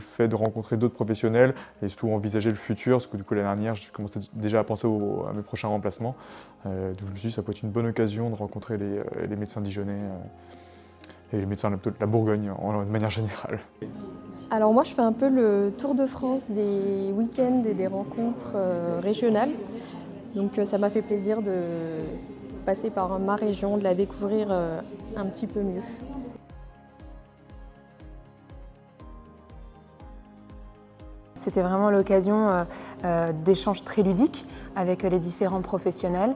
fait de rencontrer d'autres professionnels et surtout envisager le futur, parce que du coup l'année dernière, j'ai commencé déjà à penser à mes prochains remplacements. Donc je me suis dit que ça peut être une bonne occasion de rencontrer les médecins dijonnais et les médecins de la Bourgogne de manière générale. Alors moi je fais un peu le tour de France des week-ends et des rencontres régionales. Donc ça m'a fait plaisir de passer par ma région, de la découvrir un petit peu mieux. C'était vraiment l'occasion d'échanges très ludiques avec les différents professionnels,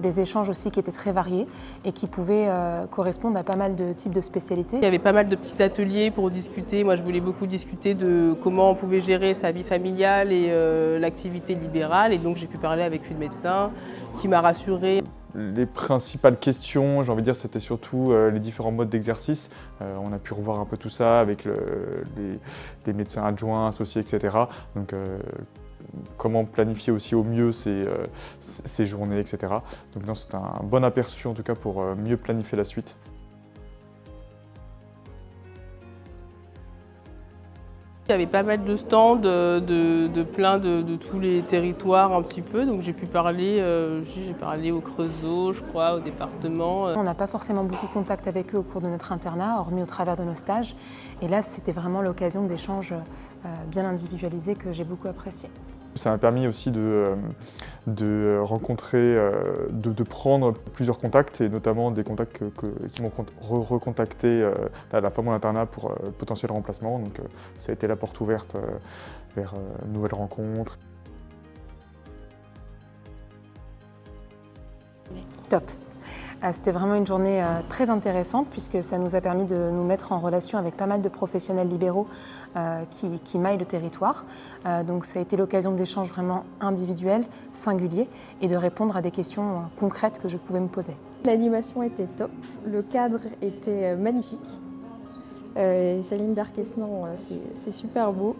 des échanges aussi qui étaient très variés et qui pouvaient correspondre à pas mal de types de spécialités. Il y avait pas mal de petits ateliers pour discuter. Moi, je voulais beaucoup discuter de comment on pouvait gérer sa vie familiale et l'activité libérale. Et donc, j'ai pu parler avec une médecin qui m'a rassurée. Les principales questions, j'ai envie de dire, c'était surtout les différents modes d'exercice. On a pu revoir un peu tout ça avec les médecins adjoints, associés, etc. Donc, comment planifier aussi au mieux ces journées, etc. Donc non, c'est un bon aperçu en tout cas pour mieux planifier la suite. Il y avait pas mal de stands de plein de tous les territoires un petit peu, donc j'ai pu parler, j'ai parlé au Creusot, je crois, au département. On n'a pas forcément beaucoup de contact avec eux au cours de notre internat, hormis au travers de nos stages. Et là, c'était vraiment l'occasion d'échanges bien individualisés que j'ai beaucoup appréciés. Ça m'a permis aussi de rencontrer, de prendre plusieurs contacts, et notamment des contacts qui m'ont recontacté à la fin de mon internat pour potentiel remplacement. Donc ça a été la porte ouverte vers de nouvelles rencontres. Top. C'était vraiment une journée très intéressante puisque ça nous a permis de nous mettre en relation avec pas mal de professionnels libéraux qui maillent le territoire. Donc ça a été l'occasion d'échanges vraiment individuels, singuliers et de répondre à des questions concrètes que je pouvais me poser. L'animation était top, le cadre était magnifique. Céline Darquesnan, c'est super beau.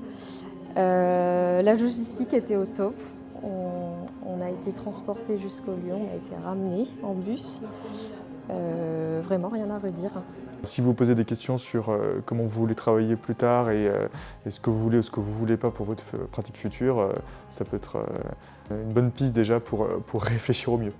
La logistique était au top. On a été transporté jusqu'au Lyon, on a été ramené en bus. Vraiment rien à redire. Si vous posez des questions sur comment vous voulez travailler plus tard et ce que vous voulez ou ce que vous ne voulez pas pour votre pratique future, ça peut être une bonne piste déjà pour réfléchir au mieux.